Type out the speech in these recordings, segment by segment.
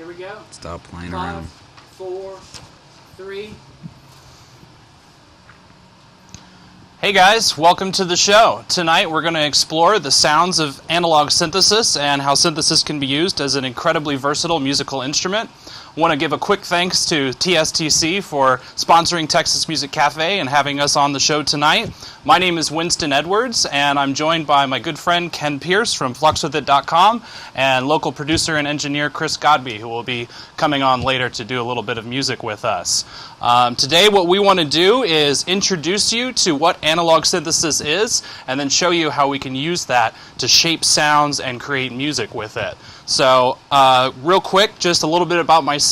Here we go. Stop playing 5, around. 4, 3. Hey guys, welcome to the show. Tonight we're going to explore the sounds of analog synthesis and how synthesis can be used as an incredibly versatile musical instrument. I want to give a quick thanks to TSTC for sponsoring Texas Music Cafe and having us on the show tonight. My name is Winston Edwards, and I'm joined by my good friend Ken Pierce from FluxWithIt.com and local producer and engineer Chris Godby, who will be coming on later to do a little bit of music with us. Today what we want to do is introduce you to what analog synthesis is and then show you how we can use that to shape sounds and create music with it. So real quick, just a little bit about myself.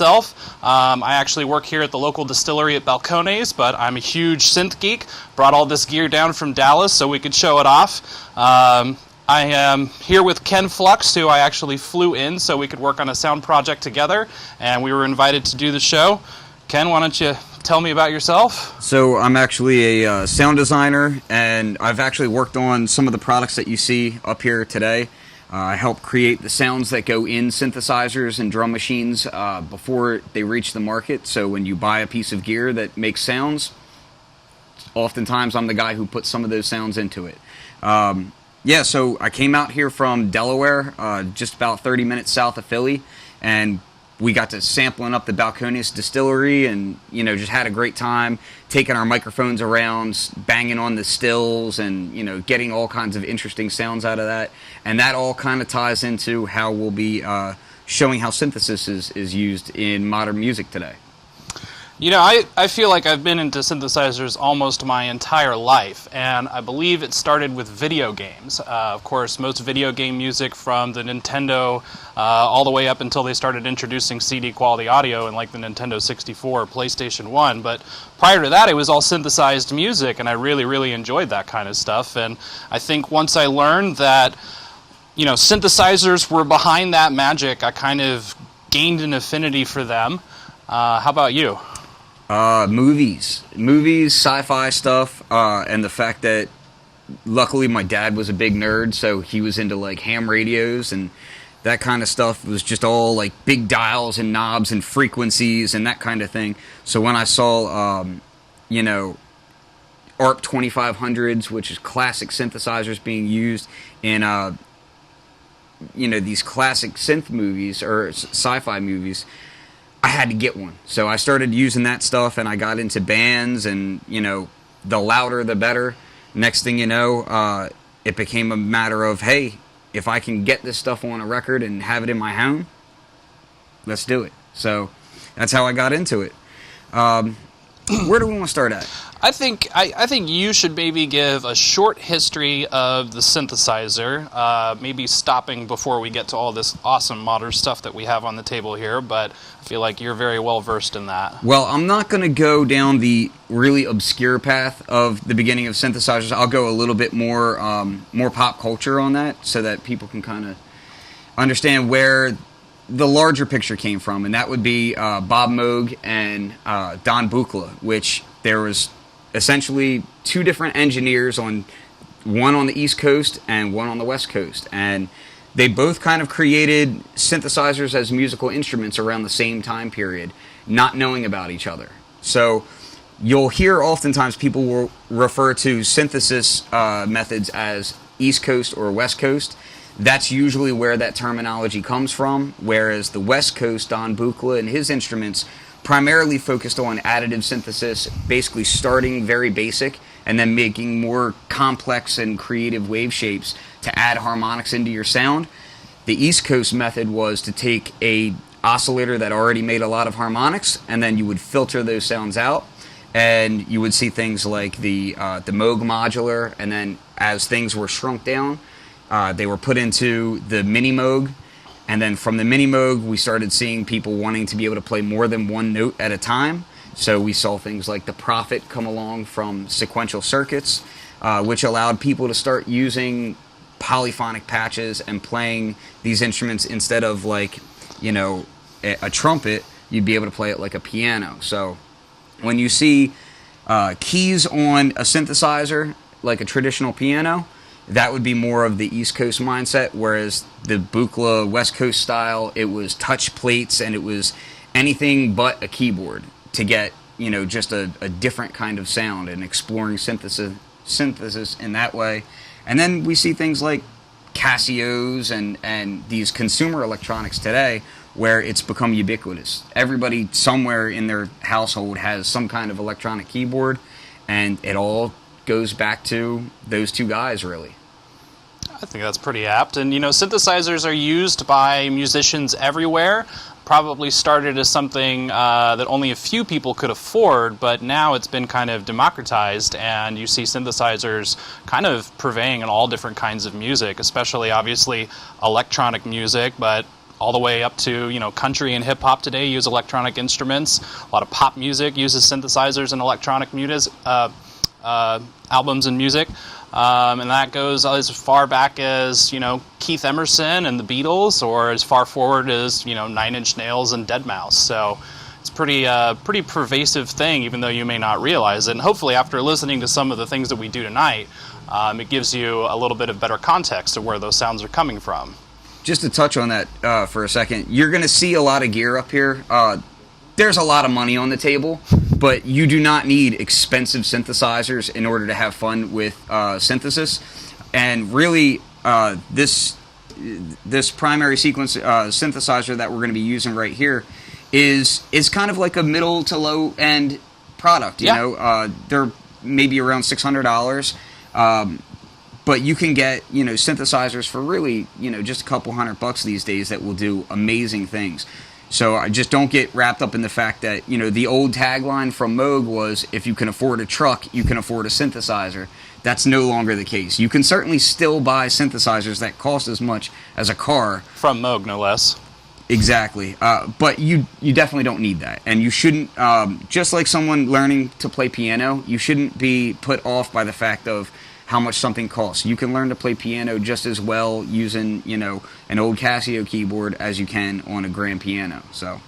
I actually work here at the local distillery at Balcones, but I'm a huge synth geek. Brought all this gear down from Dallas so we could show it off. I am here with Ken Flux, who I actually flew in so we could work on a sound project together, and we were invited to do the show. Ken, why don't you tell me about yourself? So I'm actually a sound designer, and I've actually worked on some of the products that you see up here today. I help create the sounds that go in synthesizers and drum machines before they reach the market. So when you buy a piece of gear that makes sounds, oftentimes I'm the guy who puts some of those sounds into it. Yeah, so I came out here from Delaware, just about 30 minutes south of Philly, and we got to sampling up the Balcones distillery and, you know, just had a great time taking our microphones around, banging on the stills and, you know, getting all kinds of interesting sounds out of that. And that all kind of ties into how we'll be showing how synthesis is used in modern music today. You know, I feel like I've been into synthesizers almost my entire life, and I believe it started with video games. Of course, most video game music from the Nintendo all the way up until they started introducing CD quality audio in like the Nintendo 64 or PlayStation 1. But prior to that, it was all synthesized music, and I really, really enjoyed that kind of stuff. And I think once I learned that, you know, synthesizers were behind that magic, I kind of gained an affinity for them. How about you? Movies, sci-fi stuff, and the fact that luckily my dad was a big nerd, so he was into like ham radios and that kind of stuff. It was just all like big dials and knobs and frequencies and that kind of thing. So when I saw, you know, ARP 2500s, which is classic synthesizers being used in, you know, these classic synth movies or sci-fi movies, I had to get one. So I started using that stuff and I got into bands and, you know, the louder the better. Next thing you know, it became a matter of, hey, if I can get this stuff on a record and have it in my home, let's do it. So that's how I got into it. Where do we want to start at? I think you should maybe give a short history of the synthesizer, maybe stopping before we get to all this awesome modern stuff that we have on the table here, but I feel like you're very well versed in that. Well, I'm not going to go down the really obscure path of the beginning of synthesizers. I'll go a little bit more pop culture on that so that people can kind of understand where the larger picture came from, and that would be Bob Moog and Don Buchla, which there was essentially two different engineers, one on the East Coast and one on the West Coast, and they both kind of created synthesizers as musical instruments around the same time period, not knowing about each other. So you'll hear oftentimes people will refer to synthesis methods as East Coast or West Coast. That's usually where that terminology comes from, whereas the West Coast, Don Buchla and his instruments primarily focused on additive synthesis, basically starting very basic and then making more complex and creative wave shapes to add harmonics into your sound. The East Coast method was to take a oscillator that already made a lot of harmonics, and then you would filter those sounds out, and you would see things like the Moog modular, and then as things were shrunk down, they were put into the Mini Moog. And then from the Mini Moog, we started seeing people wanting to be able to play more than one note at a time. So we saw things like the Prophet come along from sequential circuits, which allowed people to start using polyphonic patches and playing these instruments instead of like, you know, a trumpet, you'd be able to play it like a piano. So when you see keys on a synthesizer, like a traditional piano, that would be more of the East Coast mindset, whereas the Buchla West Coast style, it was touch plates and it was anything but a keyboard to get, just a different kind of sound and exploring synthesis in that way. And then we see things like Casios and these consumer electronics today where it's become ubiquitous. Everybody somewhere in their household has some kind of electronic keyboard, and it all goes back to those two guys, really. I think that's pretty apt. And, synthesizers are used by musicians everywhere. Probably started as something that only a few people could afford, but now it's been kind of democratized, and you see synthesizers kind of purveying in all different kinds of music, especially, obviously, electronic music, but all the way up to, country and hip-hop today use electronic instruments. A lot of pop music uses synthesizers and electronic albums and music. And that goes as far back as, Keith Emerson and the Beatles, or as far forward as, 9 Inch Nails and Deadmau5. So it's pretty pervasive thing, even though you may not realize it. And hopefully after listening to some of the things that we do tonight, it gives you a little bit of better context of where those sounds are coming from. Just to touch on that for a second, you're going to see a lot of gear up here. There's a lot of money on the table, but you do not need expensive synthesizers in order to have fun with synthesis. And really, this primary sequence synthesizer that we're going to be using right here is kind of like a middle to low end product. They're maybe around $600. But you can get, synthesizers for really, just a couple $100 these days that will do amazing things. So I just don't get wrapped up in the fact that, the old tagline from Moog was, if you can afford a truck, you can afford a synthesizer. That's no longer the case. You can certainly still buy synthesizers that cost as much as a car. From Moog, no less. Exactly. But you definitely don't need that. And you shouldn't, just like someone learning to play piano, you shouldn't be put off by the fact of how much something costs. You can learn to play piano just as well using, an old Casio keyboard as you can on a grand piano. So,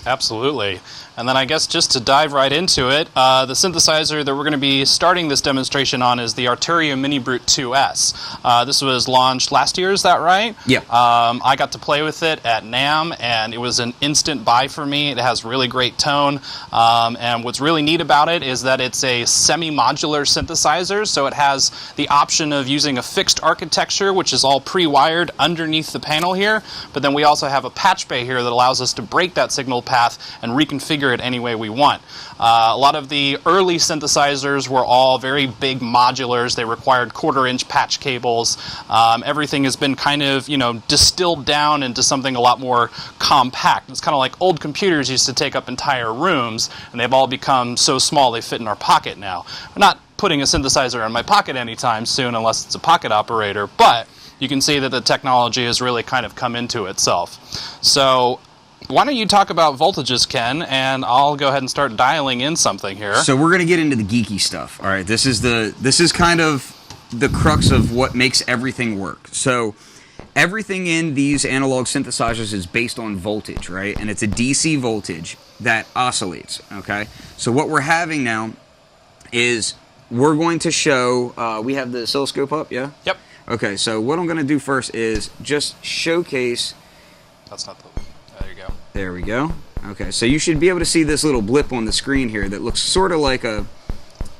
absolutely. And then I guess just to dive right into it, the synthesizer that we're going to be starting this demonstration on is the Arturia Mini Brute 2S. This was launched last year, is that right? Yeah. I got to play with it at NAMM, and it was an instant buy for me. It has really great tone, and what's really neat about it is that it's a semi-modular synthesizer, so it has the option of using a fixed architecture, which is all pre-wired underneath the panel here, but then we also have a patch bay here that allows us to break that signal path and reconfigure it any way we want. A lot of the early synthesizers were all very big modulars. They required 1/4-inch patch cables. Everything has been kind of, distilled down into something a lot more compact. It's kind of like old computers used to take up entire rooms, and they've all become so small they fit in our pocket now. I'm not putting a synthesizer in my pocket anytime soon unless it's a pocket operator, but you can see that the technology has really kind of come into itself. So why don't you talk about voltages, Ken, and I'll go ahead and start dialing in something here. So we're going to get into the geeky stuff. All right, this is kind of the crux of what makes everything work. So everything in these analog synthesizers is based on voltage, right? And it's a DC voltage that oscillates, okay? So what we're having now is we're going to show, we have the oscilloscope up, yeah? Yep. Okay, so what I'm going to do first is just showcase. That's not the... There you go. There we go. Okay, so you should be able to see this little blip on the screen here that looks sort of like a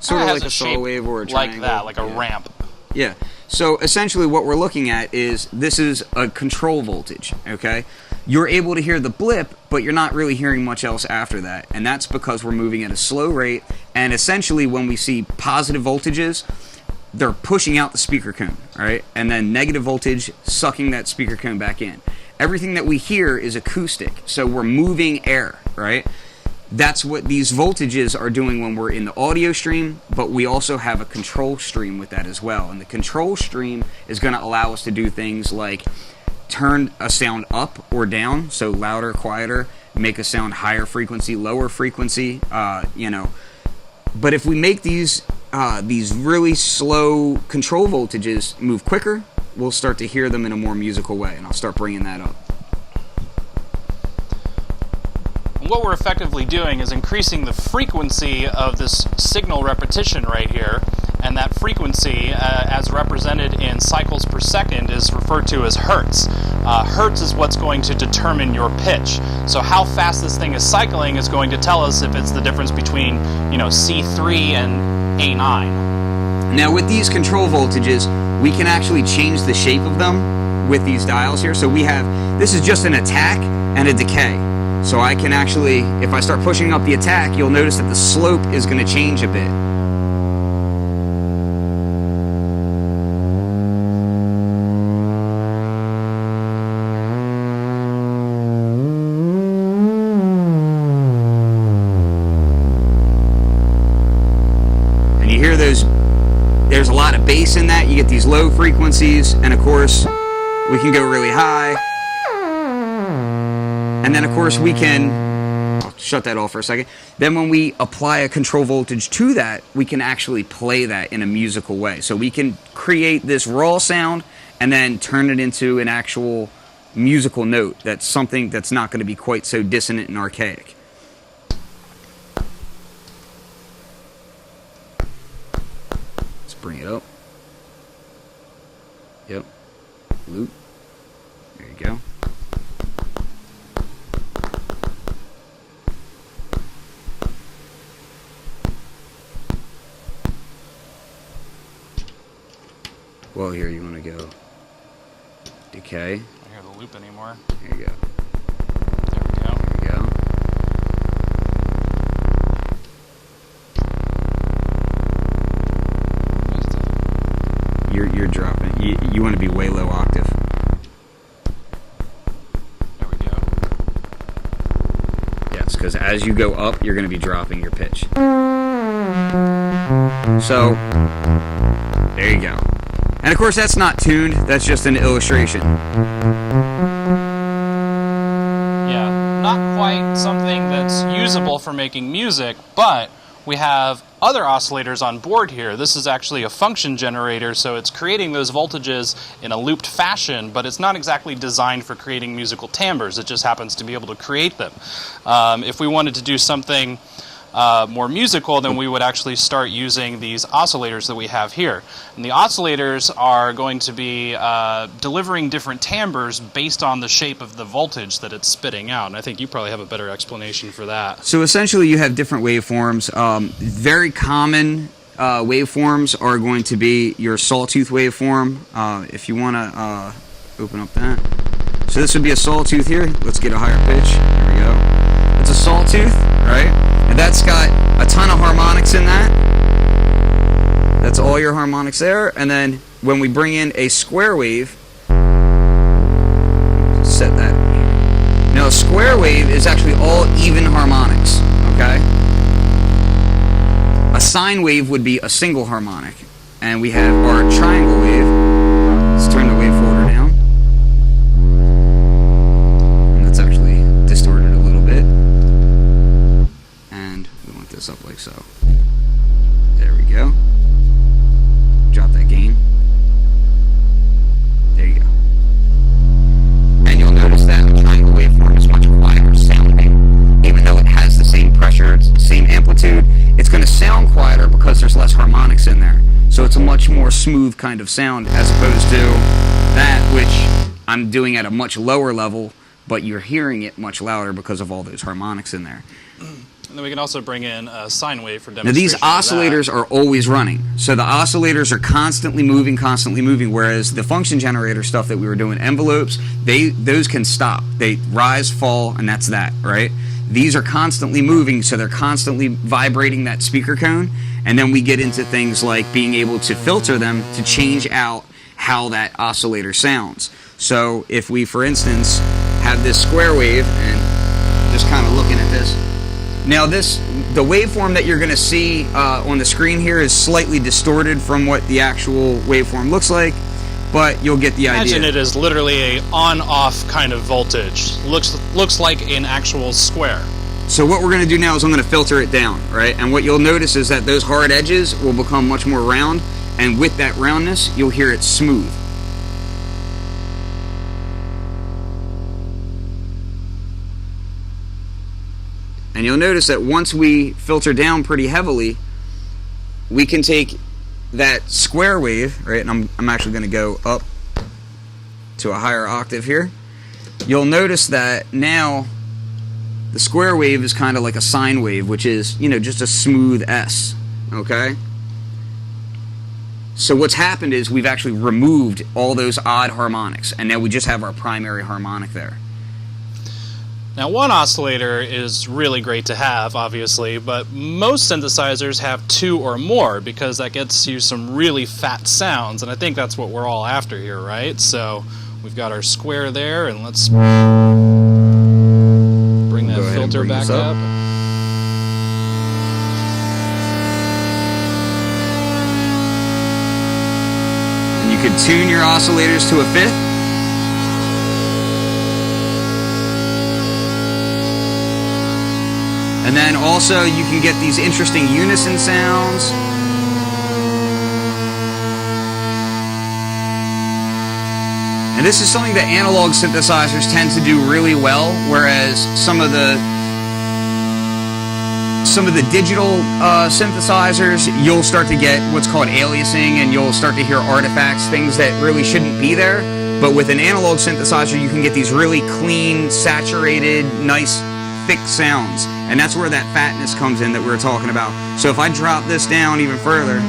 saw wave or a triangle. Like that, like a ramp. Yeah. So essentially what we're looking at is this is a control voltage, okay? You're able to hear the blip, but you're not really hearing much else after that. And that's because we're moving at a slow rate, and essentially when we see positive voltages, they're pushing out the speaker cone, right? And then negative voltage sucking that speaker cone back in. Everything that we hear is acoustic, so we're moving air, right? That's what these voltages are doing when we're in the audio stream, but we also have a control stream with that as well. And the control stream is going to allow us to do things like turn a sound up or down, so louder, quieter, make a sound higher frequency, lower frequency, But if we make these really slow control voltages move quicker, we'll start to hear them in a more musical way, and I'll start bringing that up. What we're effectively doing is increasing the frequency of this signal repetition right here, and that frequency, as represented in cycles per second, is referred to as hertz. Hertz is what's going to determine your pitch. So how fast this thing is cycling is going to tell us if it's the difference between, C3 and A9. Now with these control voltages, we can actually change the shape of them with these dials here. So we have, this is just an attack and a decay. So I can actually, if I start pushing up the attack, you'll notice that the slope is going to change a bit. And you hear those, there's a lot of bass in that. You get these low frequencies, and of course, we can go really high. And then of course we can, I'll shut that off for a second. Then when we apply a control voltage to that, we can actually play that in a musical way. So we can create this raw sound and then turn it into an actual musical note. That's something that's not going to be quite so dissonant and archaic. Let's bring it up. Yep. Loop. There you go. Well, here you want to go decay. I don't hear the loop anymore. There you go. There we go. There you go. You're dropping. You want to be way low octave. There we go. Yes, because as you go up, you're going to be dropping your pitch. So there you go. And of course that's not tuned, that's just an illustration. Yeah, not quite something that's usable for making music, but we have other oscillators on board here. This is actually a function generator, so it's creating those voltages in a looped fashion, but it's not exactly designed for creating musical timbres. It just happens to be able to create them. If we wanted to do something more musical, then we would actually start using these oscillators that we have here. And the oscillators are going to be delivering different timbres based on the shape of the voltage that it's spitting out. And I think you probably have a better explanation for that. So essentially you have different waveforms. Very common waveforms are going to be your sawtooth waveform. If you want to open up that. So this would be a sawtooth here. Let's get a higher pitch. There we go. It's a sawtooth, right? And that's got a ton of harmonics in that. That's all your harmonics there. And then when we bring in a square wave, set that. Now a square wave is actually all even harmonics, okay? A sine wave would be a single harmonic. And we have our triangle wave. Let's turn the wave folder down. And that's actually distorted a little bit. And we want this up like so. There we go. Drop that gain. There you go. And you'll notice that the triangle waveform is much quieter sounding. Even though it has the same pressure, it's the same amplitude, it's going to sound quieter because there's less harmonics in there. So it's a much more smooth kind of sound as opposed to that, which I'm doing at a much lower level, but you're hearing it much louder because of all those harmonics in there. And then we can also bring in a sine wave for Now demonstration. these oscillators are always running. So the oscillators are constantly moving, whereas the function generator stuff that we were doing, envelopes, those can stop. They rise, fall, and that's that, right? These are constantly moving, so they're constantly vibrating that speaker cone, and then we get into things like being able to filter them to change out how that oscillator sounds. So if we, for instance, have this square wave, and just kind of looking at this, now the waveform that you're going to see on the screen here is slightly distorted from what the actual waveform looks like, but you'll get the idea. Imagine it is literally a on-off kind of voltage. Looks like an actual square. So what we're going to do now is I'm going to filter it down, right? And what you'll notice is that those hard edges will become much more round, and with that roundness, you'll hear it smooth. And you'll notice that once we filter down pretty heavily, we can take that square wave, right, and I'm actually going to go up to a higher octave here, you'll notice that now the square wave is kind of like a sine wave, which is, you know, just a smooth S, okay? So what's happened is we've actually removed all those odd harmonics, and now we just have our primary harmonic there. Now, one oscillator is really great to have, obviously, but most synthesizers have 2 or more because that gets you some really fat sounds, and I think that's what we're all after here, right? So we've got our square there, and let's bring that filter back up. And you can tune your oscillators to a fifth. And then also you can get these interesting unison sounds. And this is something that analog synthesizers tend to do really well, whereas some of the digital synthesizers, you'll start to get what's called aliasing, and you'll start to hear artifacts, things that really shouldn't be there. But with an analog synthesizer, you can get these really clean, saturated, nice, thick sounds, and that's where that fatness comes in that we were talking about. So if I drop this down even further,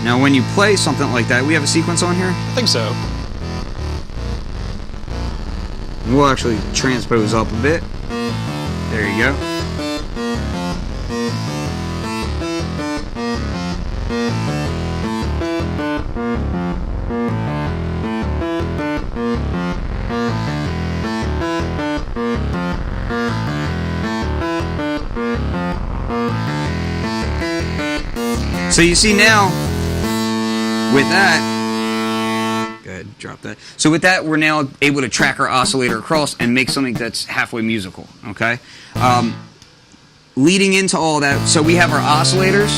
now when you play something like that, we have a sequence on here? I think so. We'll actually transpose up a bit. There you go. So you see now, with that, go ahead, drop that. So with that, we're now able to track our oscillator across and make something that's halfway musical, okay? Leading into all that, so we have our oscillators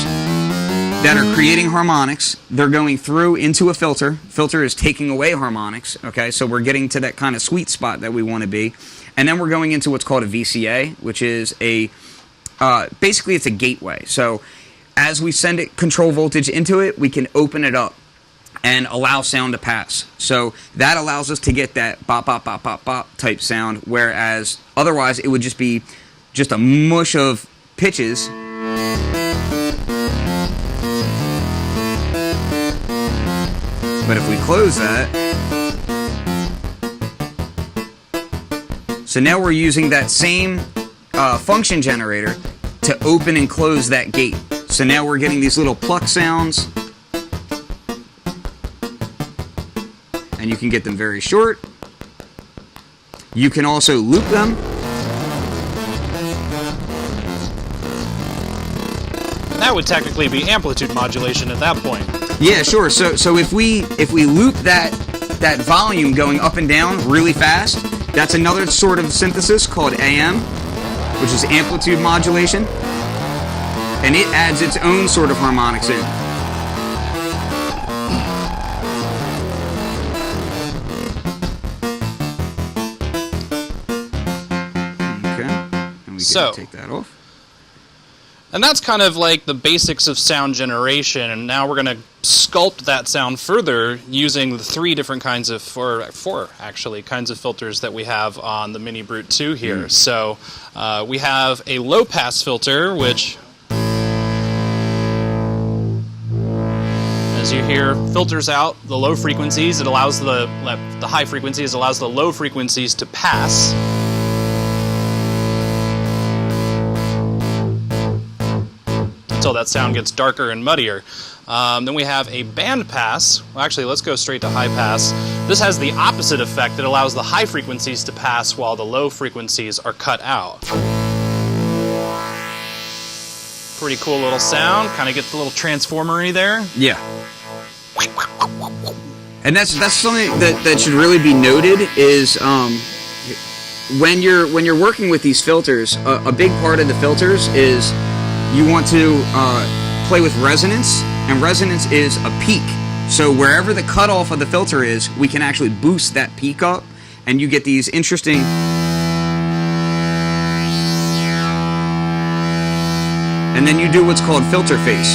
that are creating harmonics. They're going through into a filter. Filter is taking away harmonics, okay? So we're getting to that kind of sweet spot that we want to be. And then we're going into what's called a VCA, which is a, basically it's a gateway. So as we send it control voltage into it, we can open it up and allow sound to pass. So that allows us to get that bop, bop, bop, bop, bop type sound, whereas otherwise it would just be just a mush of pitches. But if we close that, so now we're using that same function generator to open and close that gate. So now we're getting these little pluck sounds, and you can get them very short. You can also loop them. That would technically be amplitude modulation at that point. Yeah, sure. So if we loop that volume going up and down really fast, that's another sort of synthesis called AM, which is amplitude modulation. And it adds its own sort of harmonics in. Okay, and we can take that off. And that's kind of like the basics of sound generation, and now we're going to sculpt that sound further using the 3 different kinds of, four actually, kinds of filters that we have on the Mini Brute 2 here. So we have a low-pass filter, which, as you hear, filters out the low frequencies. It allows the high frequencies, allows the low frequencies to pass. Until that sound gets darker and muddier. Then we have a band pass. Well, actually, let's go straight to high pass. This has the opposite effect. It allows the high frequencies to pass while the low frequencies are cut out. Pretty cool little sound. Kind of gets a little transformery there. Yeah. And that's something that should really be noted is when you're working with these filters, a big part of the filters is you want to play with resonance, and resonance is a peak. So wherever the cutoff of the filter is, we can actually boost that peak up, and you get these interesting... And then you do what's called filter face.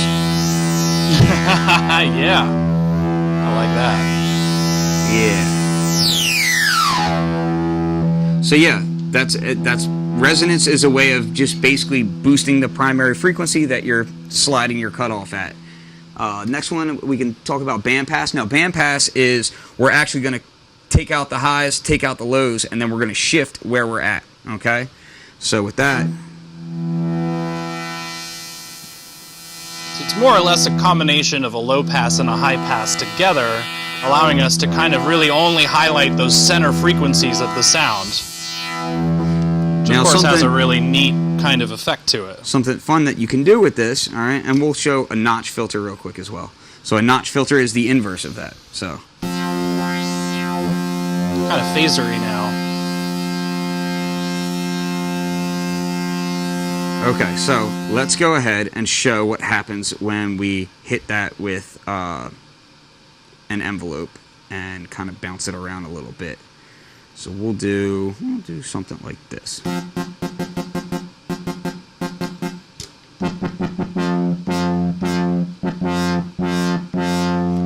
Yeah. I like that. Yeah. So yeah, that's resonance is a way of just basically boosting the primary frequency that you're sliding your cutoff at. Next one, we can talk about bandpass. Now, bandpass is we're actually going to take out the highs, take out the lows, and then we're going to shift where we're at. Okay? So with that... So it's more or less a combination of a low pass and a high pass together, allowing us to kind of really only highlight those center frequencies of the sound. Which of course has a really neat kind of effect to it. Something fun that you can do with this, all right, and we'll show a notch filter real quick as well. So a notch filter is the inverse of that. So kind of phasery now. Okay, so let's go ahead and show what happens when we hit that with an envelope and kind of bounce it around a little bit. So we'll do something like this.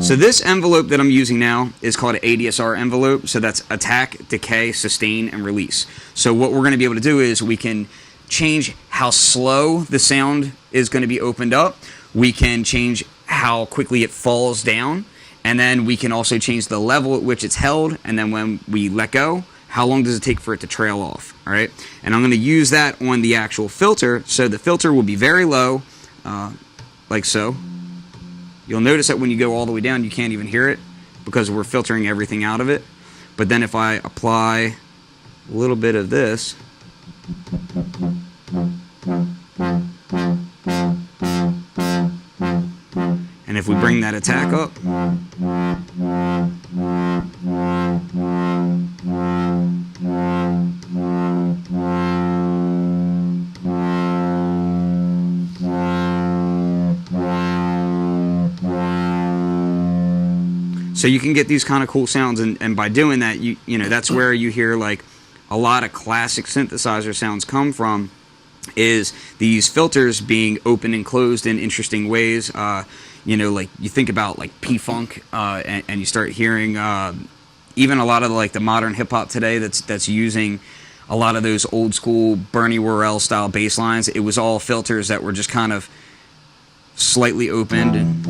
So this envelope that I'm using now is called an ADSR envelope. So that's attack, decay, sustain, and release. So what we're going to be able to do is we can change how slow the sound is going to be opened up. We can change how quickly it falls down. And then we can also change the level at which it's held. And then when we let go, how long does it take for it to trail off? All right. And I'm going to use that on the actual filter. So the filter will be very low, like so. You'll notice that when you go all the way down, you can't even hear it because we're filtering everything out of it. But then if I apply a little bit of this, and if we bring that attack up, so you can get these kind of cool sounds, and by doing that, you know that's where you hear like a lot of classic synthesizer sounds come from, is these filters being open and closed in interesting ways. You know, like you think about like P-Funk, and you start hearing even a lot of like the modern hip hop today that's using a lot of those old school Bernie Worrell style bass lines. It was all filters that were just kind of slightly opened and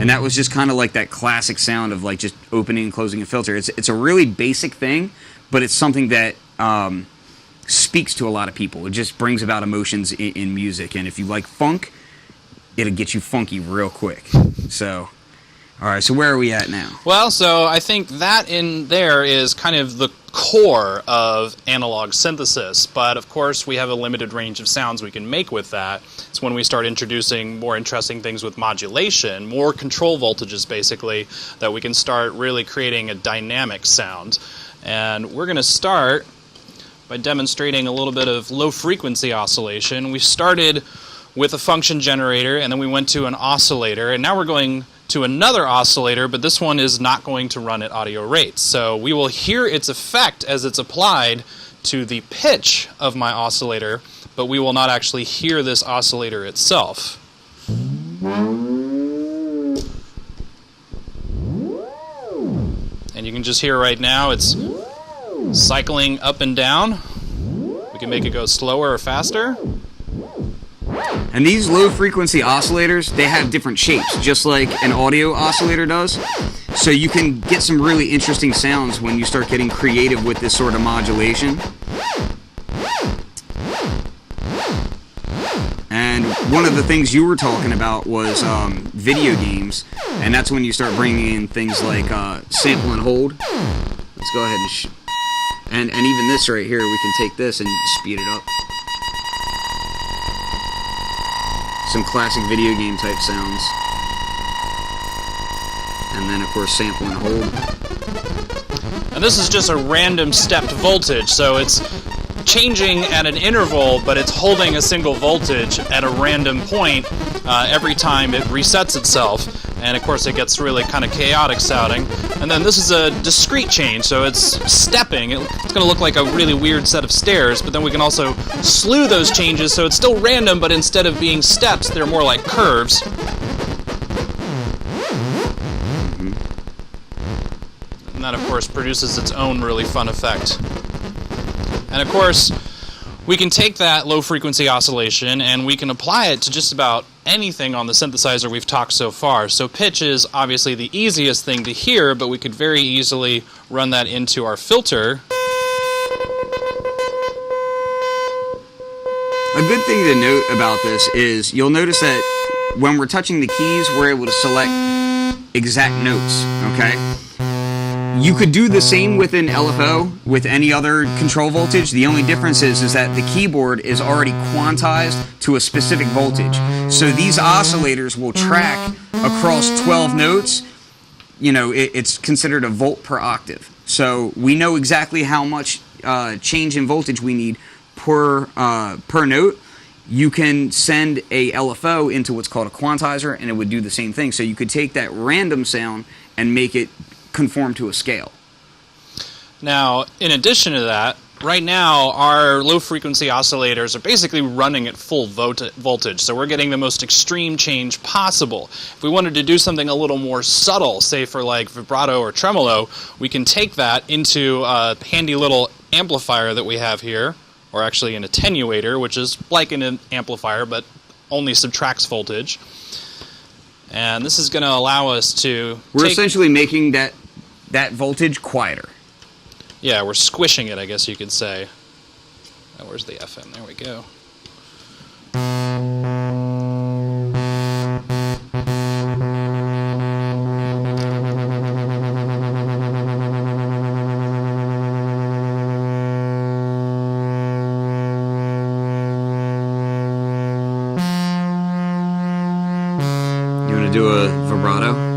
that was just kind of like that classic sound of like just opening and closing a filter. It's a really basic thing, but it's something that speaks to a lot of people. It just brings about emotions in music, and if you like funk, it'll get you funky real quick. So all right, so where are we at now? Well, so I think that in there is kind of the core of analog synthesis, but of course we have a limited range of sounds we can make with that. It's when we start introducing more interesting things with modulation, more control voltages basically, that we can start really creating a dynamic sound. And we're going to start by demonstrating a little bit of low frequency oscillation. We started with a function generator, and then we went to an oscillator, and now we're going to another oscillator, but this one is not going to run at audio rates. So we will hear its effect as it's applied to the pitch of my oscillator, but we will not actually hear this oscillator itself. And you can just hear right now it's cycling up and down. We can make it go slower or faster. And these low frequency oscillators, they have different shapes, just like an audio oscillator does. So you can get some really interesting sounds when you start getting creative with this sort of modulation. And one of the things you were talking about was video games, and that's when you start bringing in things like sample and hold. Let's go ahead and even this right here, we can take this and speed it up. Some classic video game type sounds. And then of course sample and hold. And this is just a random stepped voltage, so it's changing at an interval, but it's holding a single voltage at a random point every time it resets itself. And of course it gets really kind of chaotic sounding. And then this is a discrete change, so it's stepping. It's going to look like a really weird set of stairs, but then we can also slew those changes, so it's still random, but instead of being steps, they're more like curves. And that, of course, produces its own really fun effect. And, of course, we can take that low-frequency oscillation and we can apply it to just about anything on the synthesizer we've talked so far. So pitch is obviously the easiest thing to hear, but we could very easily run that into our filter. A good thing to note about this is you'll notice that when we're touching the keys, we're able to select exact notes, okay? You could do the same with an LFO, with any other control voltage. The only difference is that the keyboard is already quantized to a specific voltage. So these oscillators will track across 12 notes. You know, it's considered a volt per octave. So we know exactly how much change in voltage we need per note. You can send a LFO into what's called a quantizer, and it would do the same thing. So you could take that random sound and make it conform to a scale. Now, in addition to that, right now our low-frequency oscillators are basically running at full voltage, so we're getting the most extreme change possible. If we wanted to do something a little more subtle, say for like vibrato or tremolo, we can take that into a handy little amplifier that we have here, or actually an attenuator, which is like an amplifier but only subtracts voltage. And this is going to allow us to... We're essentially making that voltage quieter. Yeah, we're squishing it, I guess you could say. Oh, where's the FM? There we go. You want to do a vibrato?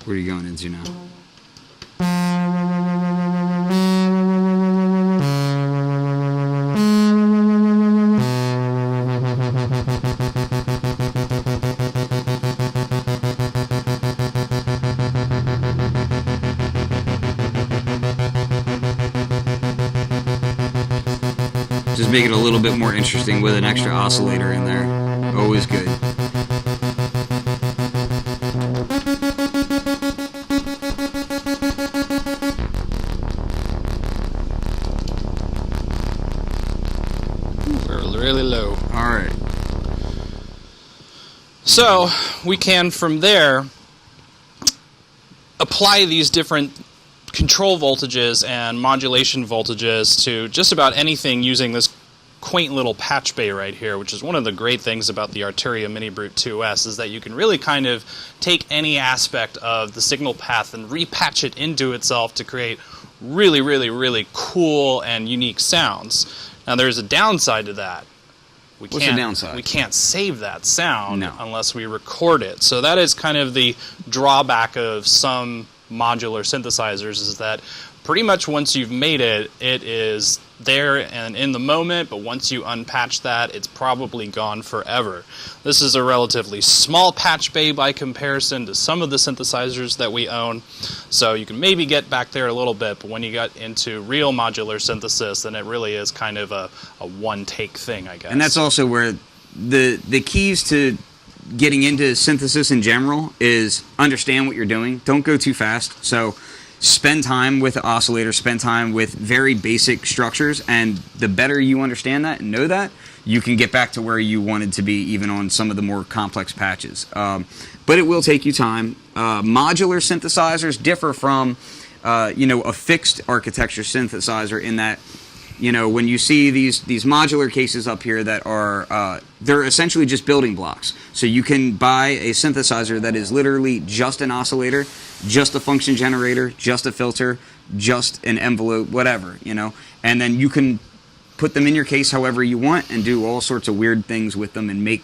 Where are you going into now? Just make it a little bit more interesting with an extra oscillator in there. Always good. We're really low. All right. So we can, from there, apply these different control voltages and modulation voltages to just about anything using this quaint little patch bay right here, which is one of the great things about the Arturia Mini Brute 2S, is that you can really kind of take any aspect of the signal path and repatch it into itself to create really, really, really cool and unique sounds. Now there's a downside to that. What's the downside? We can't save that sound No. unless we record it. So that is kind of the drawback of some modular synthesizers, is that pretty much once you've made it, it is there and in the moment, but once you unpatch that, it's probably gone forever. This is a relatively small patch bay by comparison to some of the synthesizers that we own, so you can maybe get back there a little bit, but when you get into real modular synthesis, then it really is kind of a one-take thing, I guess. And that's also where the keys to getting into synthesis in general is understand what you're doing. Don't go too fast. So spend time with the oscillator, spend time with very basic structures, and the better you understand that and know that, you can get back to where you wanted to be, even on some of the more complex patches. But it will take you time. Modular synthesizers differ from a fixed architecture synthesizer in that, when you see these modular cases up here that are, they're essentially just building blocks. So you can buy a synthesizer that is literally just an oscillator, just a function generator, just a filter, just an envelope, whatever, and then you can put them in your case however you want and do all sorts of weird things with them and make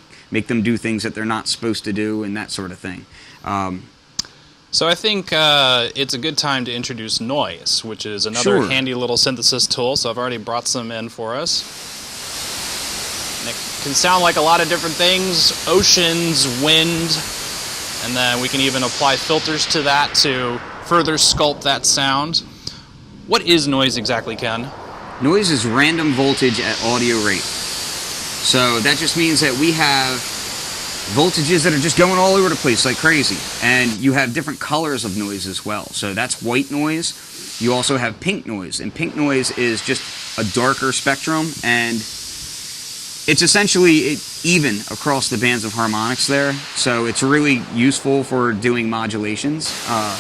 them do things that they're not supposed to do and that sort of thing. So I think it's a good time to introduce noise, which is another handy little synthesis tool. So I've already brought some in for us. And it can sound like a lot of different things: oceans, wind, and then we can even apply filters to that to further sculpt that sound. What is noise exactly, Ken? Noise is random voltage at audio rate. So that just means that we have voltages that are just going all over the place like crazy. And you have different colors of noise as well. So that's white noise. You also have pink noise. And pink noise is just a darker spectrum. And it's essentially even across the bands of harmonics there. So it's really useful for doing modulations. A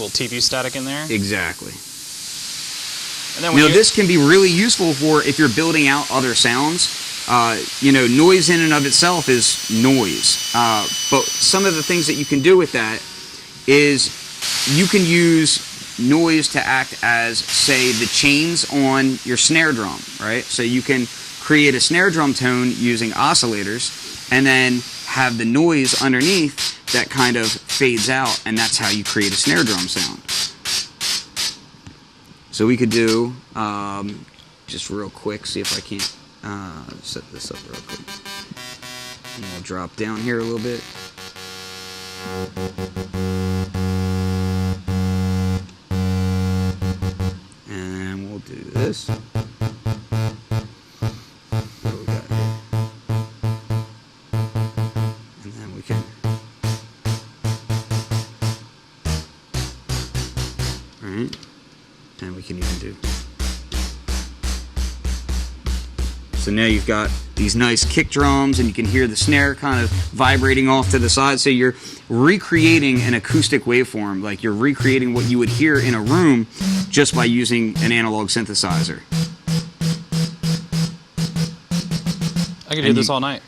little TV static in there. Exactly. And then this can be really useful for if you're building out other sounds. Noise in and of itself is noise. But some of the things that you can do with that is you can use noise to act as, say, the chains on your snare drum, right? So you can create a snare drum tone using oscillators and then have the noise underneath that kind of fades out, and that's how you create a snare drum sound. So we could do, just real quick, see if I can't set this up real quick. And we'll drop down here a little bit. And we'll do this. What do we got here? And then we can... Alright. And we can even do. So now you've got these nice kick drums, and you can hear the snare kind of vibrating off to the side. So you're recreating an acoustic waveform, like you're recreating what you would hear in a room just by using an analog synthesizer. I could do this all night.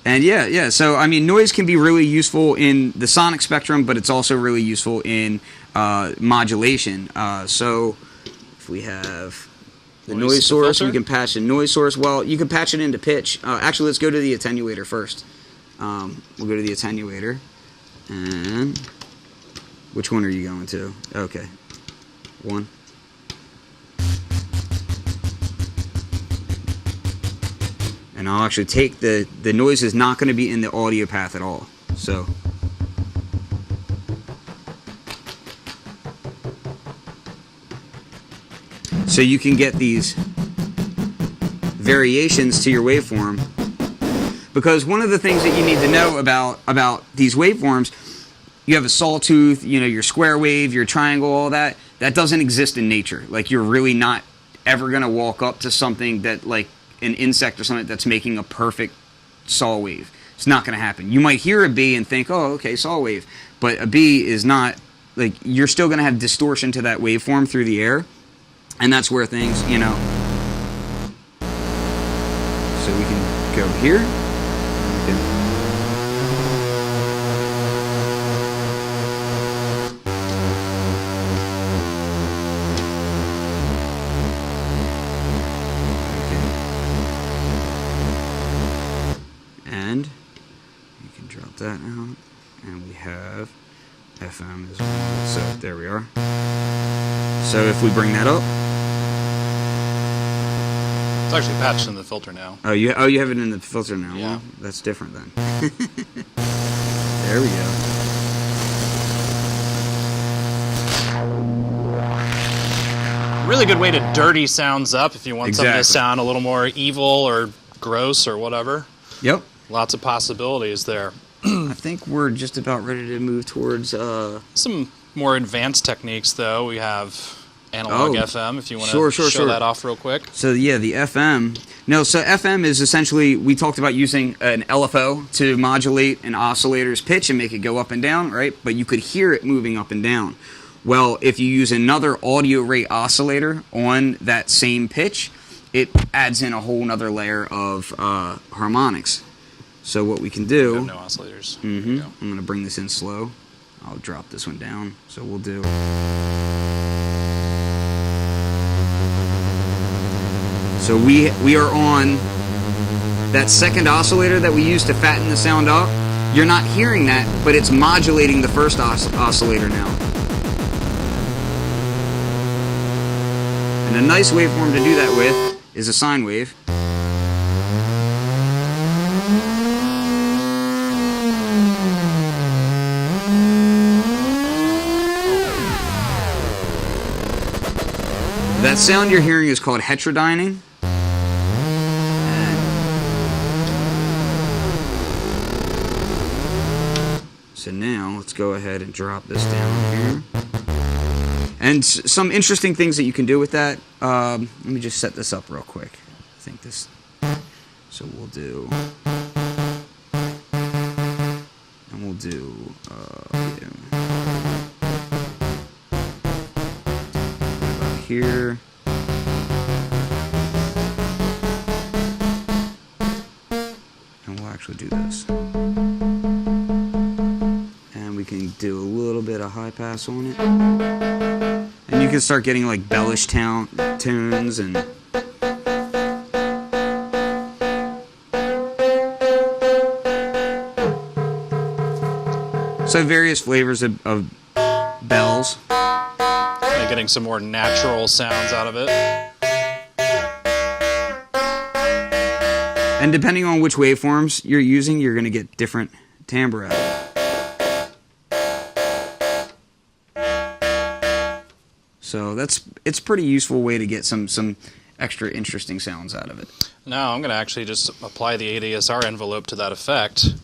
And yeah. So I mean, noise can be really useful in the sonic spectrum, but it's also really useful in modulation. So if we have the noise source, we can patch the noise source. Well, you can patch it into pitch. Actually, let's go to the attenuator first. We'll go to the attenuator. And which one are you going to? Okay. One. And I'll actually take the noise is not going to be in the audio path at all. So you can get these variations to your waveform, because one of the things that you need to know about these waveforms, you have a sawtooth, your square wave, your triangle, all that doesn't exist in nature. Like, you're really not ever going to walk up to something that, like an insect or something, that's making a perfect saw wave. It's not going to happen. You might hear a bee and think, oh, okay, saw wave, but a bee is not, like, you're still going to have distortion to that waveform through the air. And that's where things, So we can go here. And you can drop that out. And we have FM as well. So there we are. So if we bring that up, it's actually patched in the filter now. Oh, you have it in the filter now. Yeah. Well, that's different then. There we go. Really good way to dirty sounds up if you want something to Exactly. sound a little more evil or gross or whatever. Yep. Lots of possibilities there. I think we're just about ready to move towards Some more advanced techniques, though. We have analog FM, if you want to show that off real quick. So yeah, the FM. No, so FM is essentially, we talked about using an LFO to modulate an oscillator's pitch and make it go up and down, right? But you could hear it moving up and down. Well, if you use another audio rate oscillator on that same pitch, it adds in a whole nother layer of harmonics. So what we can do... We have no oscillators. I'm going to bring this in slow. I'll drop this one down. So we'll do... So we are on that second oscillator that we use to fatten the sound up, you're not hearing that, but it's modulating the first oscillator now. And a nice waveform to do that with is a sine wave. That sound you're hearing is called heterodyning. So now let's go ahead and drop this down here. And some interesting things that you can do with that. Let me just set this up real quick. I think this. So we'll do. And we'll do. Here. And we'll actually do this. And we can do a little bit of high pass on it. And you can start getting like bellish tunes and so various flavors of bells. And getting some more natural sounds out of it. And depending on which waveforms you're using, you're going to get different timbre out of it. So it's a pretty useful way to get some extra interesting sounds out of it. Now I'm going to actually just apply the ADSR envelope to that effect.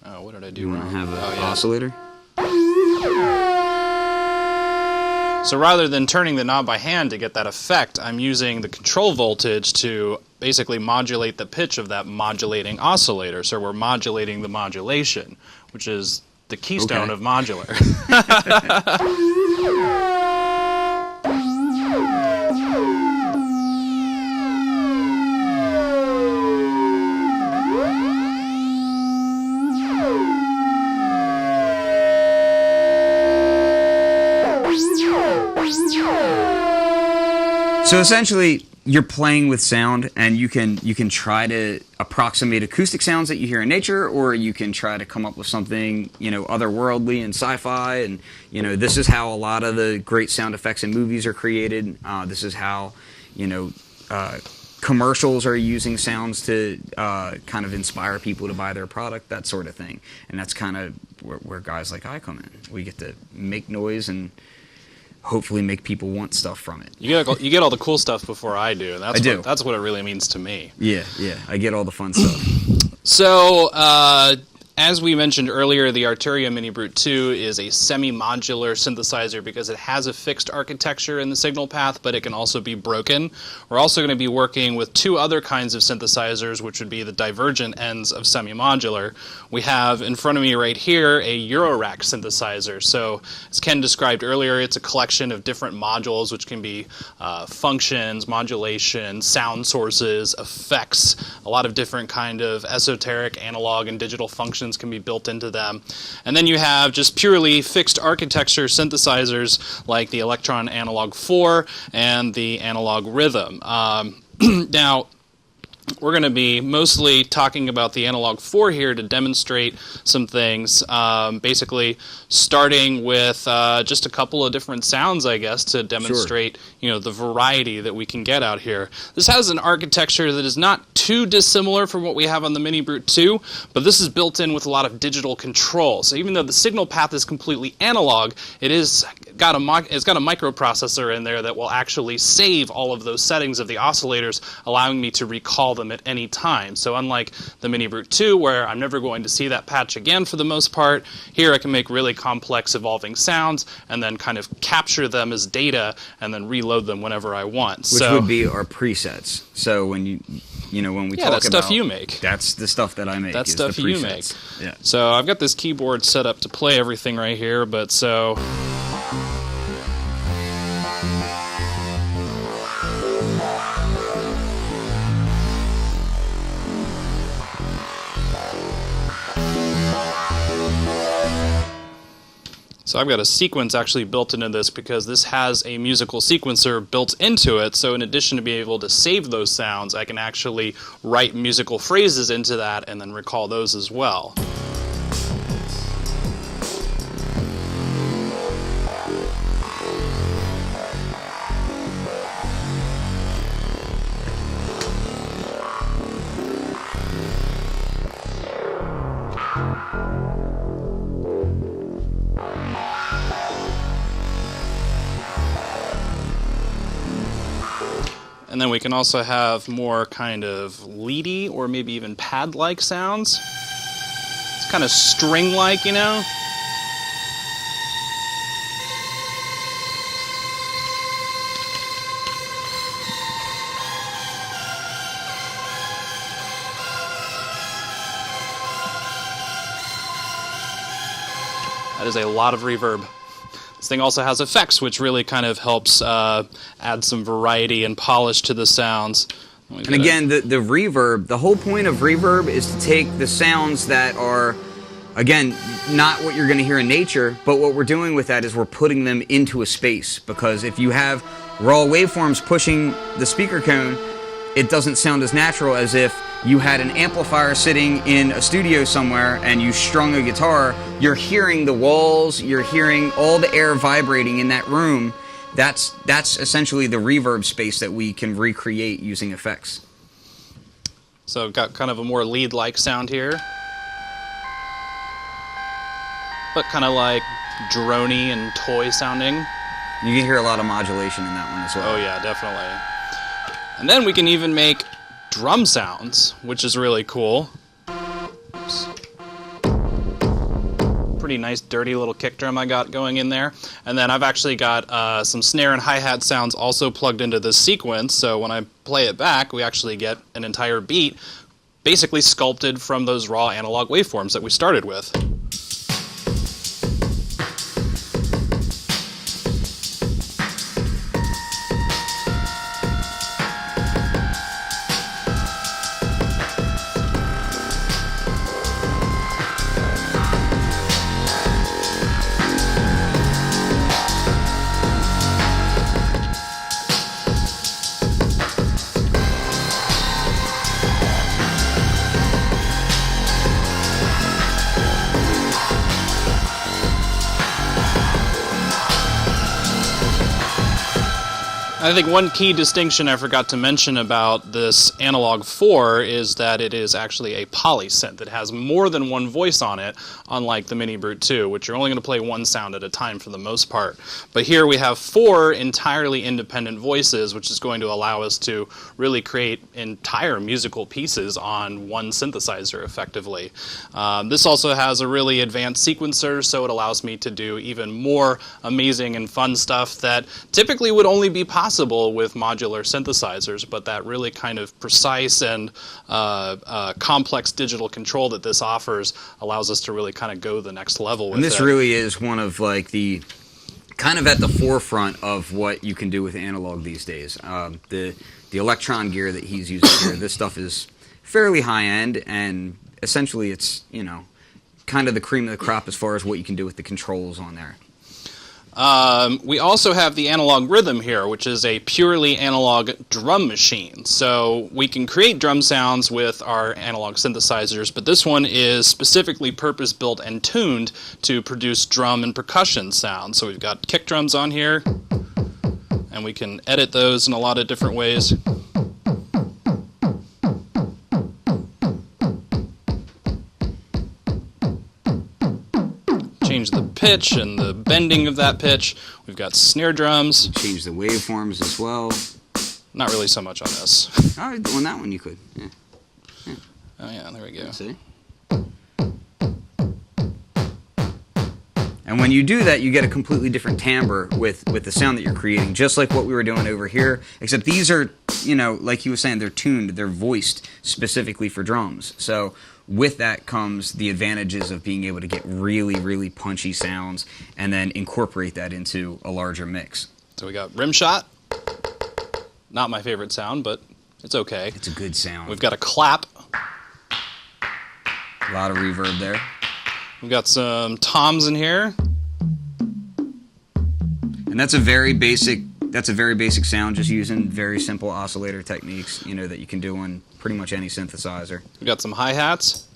Oh, what did I do You wrong? want to have an oscillator? So rather than turning the knob by hand to get that effect, I'm using the control voltage to basically modulate the pitch of that modulating oscillator. So we're modulating the modulation, which is the keystone of modular. So essentially, you're playing with sound, and you can try to approximate acoustic sounds that you hear in nature, or you can try to come up with something, otherworldly and sci-fi. And this is how a lot of the great sound effects in movies are created. This is how commercials are using sounds to kind of inspire people to buy their product, that sort of thing. And that's kind of where guys like I come in. We get to make noise and hopefully make people want stuff from it. You get all the cool stuff before I do. And I do. That's what it really means to me. Yeah, I get all the fun stuff. So, as we mentioned earlier, the Arturia Mini Brute 2 is a semi-modular synthesizer because it has a fixed architecture in the signal path, but it can also be broken. We're also going to be working with two other kinds of synthesizers, which would be the divergent ends of semi-modular. We have in front of me right here a Eurorack synthesizer. So, as Ken described earlier, it's a collection of different modules, which can be functions, modulation, sound sources, effects, a lot of different kind of esoteric analog and digital functions can be built into them. And then you have just purely fixed architecture synthesizers like the Elektron Analog 4 and the Analog Rhythm. Now, we're going to be mostly talking about the Analog 4 here to demonstrate some things, basically starting with just a couple of different sounds, I guess, to demonstrate the variety that we can get out here. This has an architecture that is not too dissimilar from what we have on the Mini Brute 2, but this is built in with a lot of digital control. So even though the signal path is completely analog, it's got a microprocessor in there that will actually save all of those settings of the oscillators, allowing me to recall them at any time. So unlike the Mini Brute 2, where I'm never going to see that patch again for the most part, here I can make really complex evolving sounds and then kind of capture them as data and then reload them whenever I want. Which would be our presets. So when when we talk about stuff you make. That's the stuff that I make. That's stuff the you make. Yeah. So I've got this keyboard set up to play everything right here, but so So I've got a sequence actually built into this because this has a musical sequencer built into it. So in addition to being able to save those sounds, I can actually write musical phrases into that and then recall those as well. And then we can also have more kind of leady or maybe even pad-like sounds. It's kind of string-like, you know? That is a lot of reverb. This thing also has effects, which really kind of helps add some variety and polish to the sounds. And again, the reverb, the whole point of reverb is to take the sounds that are, again, not what you're going to hear in nature, but what we're doing with that is we're putting them into a space. Because if you have raw waveforms pushing the speaker cone, it doesn't sound as natural as if you had an amplifier sitting in a studio somewhere and you strung a guitar. You're hearing the walls, you're hearing all the air vibrating in that room. That's essentially the reverb space that we can recreate using effects. So got kind of a more lead-like sound here, but kind of like droney and toy sounding. You can hear a lot of modulation in that one as well. Oh yeah, definitely. And then we can even make drum sounds, which is really cool. Oops. Pretty nice dirty little kick drum I got going in there. And then I've actually got some snare and hi-hat sounds also plugged into this sequence, so when I play it back we actually get an entire beat basically sculpted from those raw analog waveforms that we started with. I think one key distinction I forgot to mention about this Analog 4 is that it is actually a polysynth. It has more than one voice on it, unlike the Mini Brute 2, which you're only going to play one sound at a time for the most part. But here we have 4 entirely independent voices, which is going to allow us to really create entire musical pieces on one synthesizer effectively. This also has a really advanced sequencer, so it allows me to do even more amazing and fun stuff that typically would only be possible with modular synthesizers, but that really kind of precise and complex digital control that this offers allows us to really kind of go the next level with it. And this really is one of like the kind of at the forefront of what you can do with analog these days. The Elektron gear that he's using here, this stuff is fairly high end, and essentially it's, you know, kind of the cream of the crop as far as what you can do with the controls on there. We also have the Analog Rhythm here, which is a purely analog drum machine. So we can create drum sounds with our analog synthesizers, but this one is specifically purpose-built and tuned to produce drum and percussion sounds. So we've got kick drums on here, and we can edit those in a lot of different ways. Change the pitch and the bending of that pitch. We've got snare drums. Change the waveforms as well. Not really so much on this. Oh, on that one you could. Yeah. Oh yeah, there we go. See? And when you do that, you get a completely different timbre with the sound that you're creating, just like what we were doing over here, except these are, you know, like you were saying, they're tuned, they're voiced specifically for drums. So with that comes the advantages of being able to get really, really punchy sounds and then incorporate that into a larger mix. So we got rim shot. Not my favorite sound, but it's okay. It's a good sound. We've got a clap. A lot of reverb there. We've got some toms in here. And that's a very basic sound, just using very simple oscillator techniques, you know, that you can do on pretty much any synthesizer. We got some hi-hats.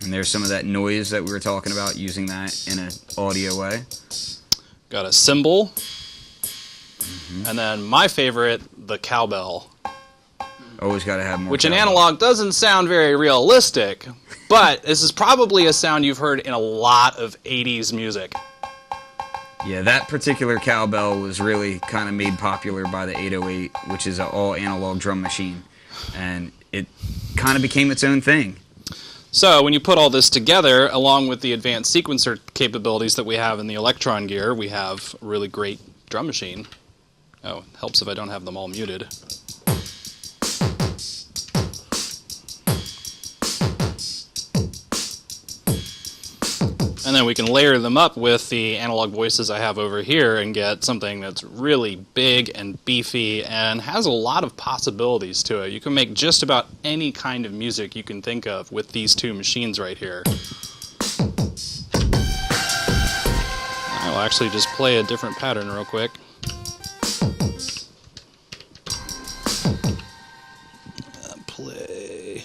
And there's some of that noise that we were talking about, using that in an audio way. Got a cymbal. And then my favorite, the cowbell. Always got to have more. Which in cowbell. analog doesn't sound very realistic, but this is probably a sound you've heard in a lot of 80s music. Yeah, that particular cowbell was really kind of made popular by the 808, which is an all-analog drum machine. And it kind of became its own thing. So when you put all this together, along with the advanced sequencer capabilities that we have in the Elektron gear, we have a really great drum machine. Oh, it helps if I don't have them all muted. And then we can layer them up with the analog voices I have over here and get something that's really big and beefy and has a lot of possibilities to it. You can make just about any kind of music you can think of with these two machines right here. I will actually just play a different pattern real quick. Play.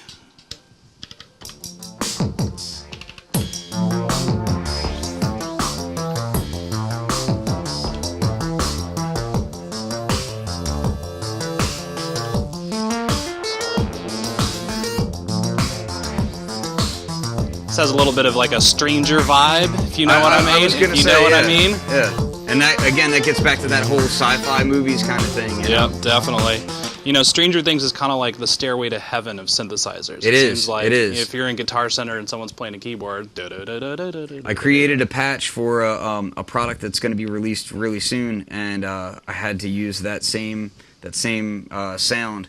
This has a little bit of like a Stranger vibe, if you know what I mean. was gonna if you say, know what yeah, I mean. Yeah. And that, again, that gets back to that whole sci-fi movies kind of thing. You know? Yep, definitely. You know, Stranger Things is kind of like the stairway to heaven of synthesizers. It is. Seems like It is. If you're in Guitar Center and someone's playing a keyboard, I created a patch for a product that's going to be released really soon, and I had to use that same sound,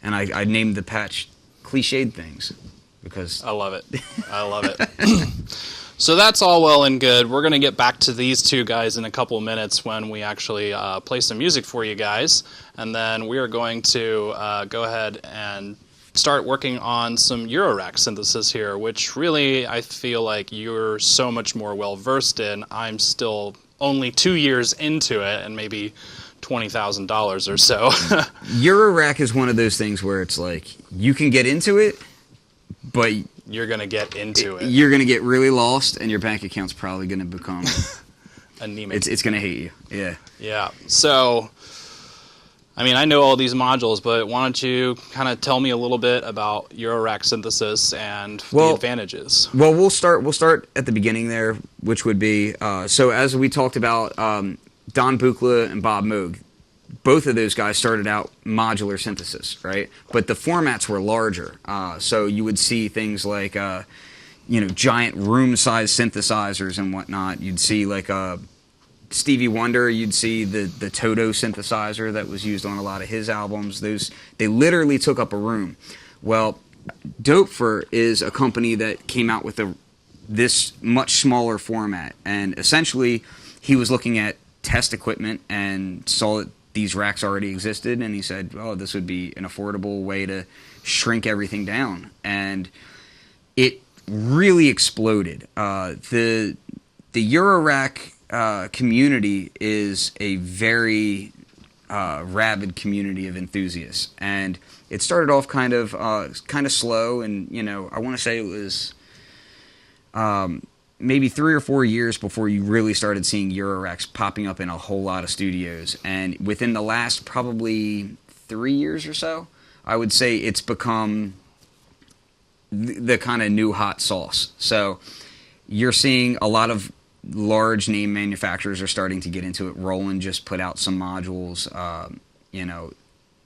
and I named the patch "Cliched Things" because I love it. I love it. So that's all well and good. We're going to get back to these two guys in a couple of minutes when we actually play some music for you guys. And then we are going to go ahead and start working on some Eurorack synthesis here, which really I feel like you're so much more well-versed in. I'm still only 2 years into it and maybe $20,000 or so. Eurorack is one of those things where it's like you can get into it, but you're going to get into it. You're going to get really lost, and your bank account's probably going to become anemic. It's going to hate you. Yeah. Yeah. So, I mean, I know all these modules, but why don't you kind of tell me a little bit about Eurorack synthesis and the advantages? Well, we'll start at the beginning there, which would be so as we talked about, Don Buchla and Bob Moog. Both of those guys started out modular synthesis, right? But the formats were larger. So you would see things like, giant room-sized synthesizers and whatnot. You'd see like Stevie Wonder. You'd see the Toto synthesizer that was used on a lot of his albums. They literally took up a room. Well, Doepfer is a company that came out with this much smaller format. And essentially, he was looking at test equipment and saw that these racks already existed, and he said, oh, this would be an affordable way to shrink everything down. And it really exploded. The Eurorack community is a very rabid community of enthusiasts, and it started off kind of slow, and I want to say it was maybe 3 or 4 years before you really started seeing Euroracks popping up in a whole lot of studios. And within the last probably 3 years or so, I would say it's become the kind of new hot sauce. So you're seeing a lot of large name manufacturers are starting to get into it. Roland just put out some modules.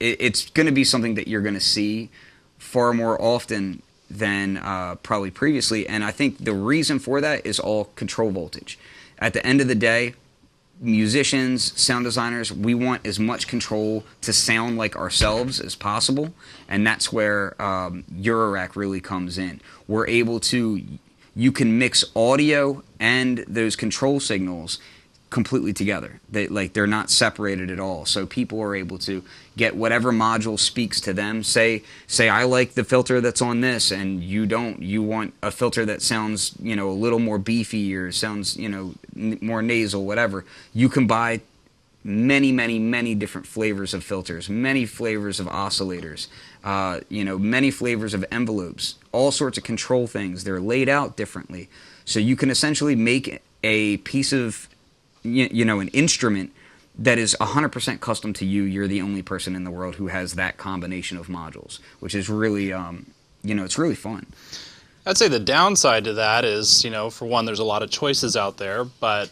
It's going to be something that you're going to see far more often than probably previously, and I think the reason for that is all control voltage. At the end of the day, musicians, sound designers, we want as much control to sound like ourselves as possible, and that's where Eurorack really comes in. We're able to, you can mix audio and those control signals completely together. They're not separated at all. So people are able to get whatever module speaks to them. Say I like the filter that's on this, and you don't. You want a filter that sounds, a little more beefy or sounds, more nasal, whatever. You can buy many different flavors of filters, many flavors of oscillators, many flavors of envelopes, all sorts of control things. They're laid out differently. So you can essentially make a piece of, an instrument that is 100% custom to you. You're the only person in the world who has that combination of modules, which is really, it's really fun. I'd say the downside to that is, for one, there's a lot of choices out there, but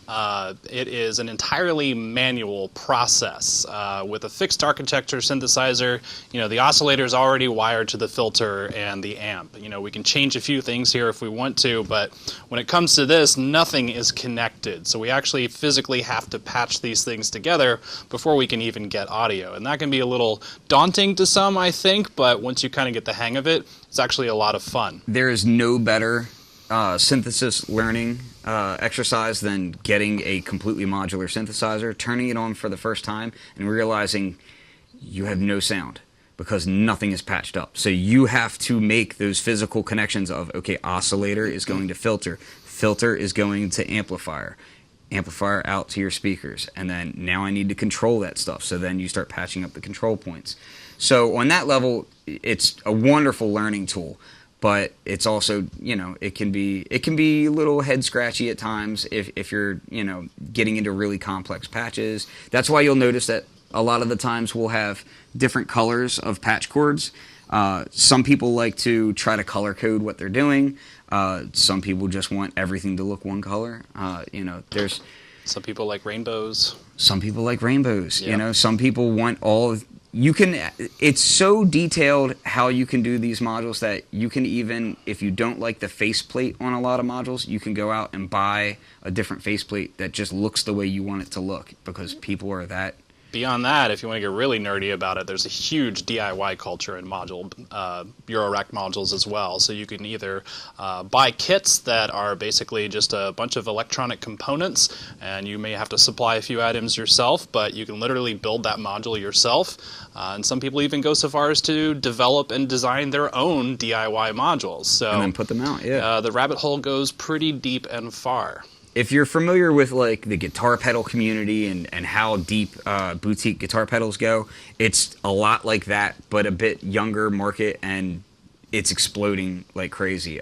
it is an entirely manual process. With a fixed architecture synthesizer, the oscillator is already wired to the filter and the amp. We can change a few things here if we want to, but when it comes to this, nothing is connected. So we actually physically have to patch these things together before we can even get audio. And that can be a little daunting to some, I think, but once you kind of get the hang of it, it's actually a lot of fun. There is no better synthesis learning exercise than getting a completely modular synthesizer, turning it on for the first time, and realizing you have no sound because nothing is patched up. So you have to make those physical connections of, okay, oscillator is going to filter, filter is going to amplifier, amplifier out to your speakers, and then now I need to control that stuff. So then you start patching up the control points. So on that level, it's a wonderful learning tool, but it's also, it can be a little head scratchy at times if you're, getting into really complex patches. That's why you'll notice that a lot of the times we'll have different colors of patch cords. Some people like to try to color code what they're doing. Some people just want everything to look one color. There's some people like rainbows. Some people like rainbows. Yep. Some people want all of. It's so detailed how you can do these modules that you can even, if you don't like the faceplate on a lot of modules, you can go out and buy a different faceplate that just looks the way you want it to look, because people are that. Beyond that, if you want to get really nerdy about it, there's a huge DIY culture in Eurorack modules as well. So you can either buy kits that are basically just a bunch of electronic components, and you may have to supply a few items yourself, but you can literally build that module yourself. And some people even go so far as to develop and design their own DIY modules. So, and then put them out, yeah. The rabbit hole goes pretty deep and far. If you're familiar with like the guitar pedal community and how deep boutique guitar pedals go, it's a lot like that, but a bit younger market, and it's exploding like crazy.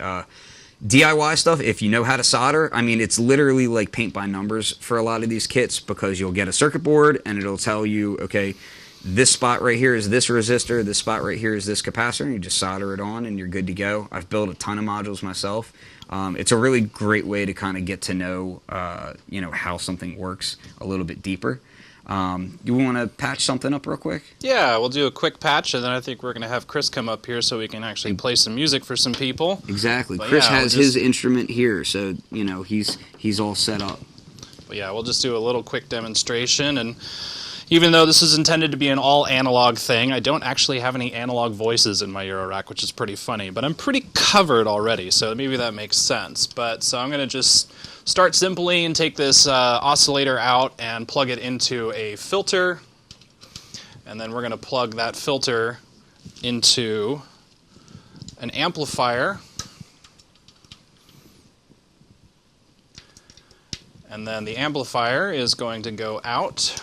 DIY stuff, if you know how to solder, I mean, it's literally like paint by numbers for a lot of these kits, because you'll get a circuit board and it'll tell you, okay, this spot right here is this resistor, this spot right here is this capacitor, and you just solder it on and you're good to go. I've built a ton of modules myself. It's a really great way to kind of get to know, how something works a little bit deeper. You want to patch something up real quick? Yeah, we'll do a quick patch, and then I think we're going to have Chris come up here so we can actually play some music for some people. Exactly. But Chris has his instrument here, so, he's all set up. But yeah, we'll just do a little quick demonstration, and even though this is intended to be an all-analog thing, I don't actually have any analog voices in my Eurorack, which is pretty funny, but I'm pretty covered already, so maybe that makes sense. So I'm going to just start simply and take this oscillator out and plug it into a filter, and then we're going to plug that filter into an amplifier, and then the amplifier is going to go out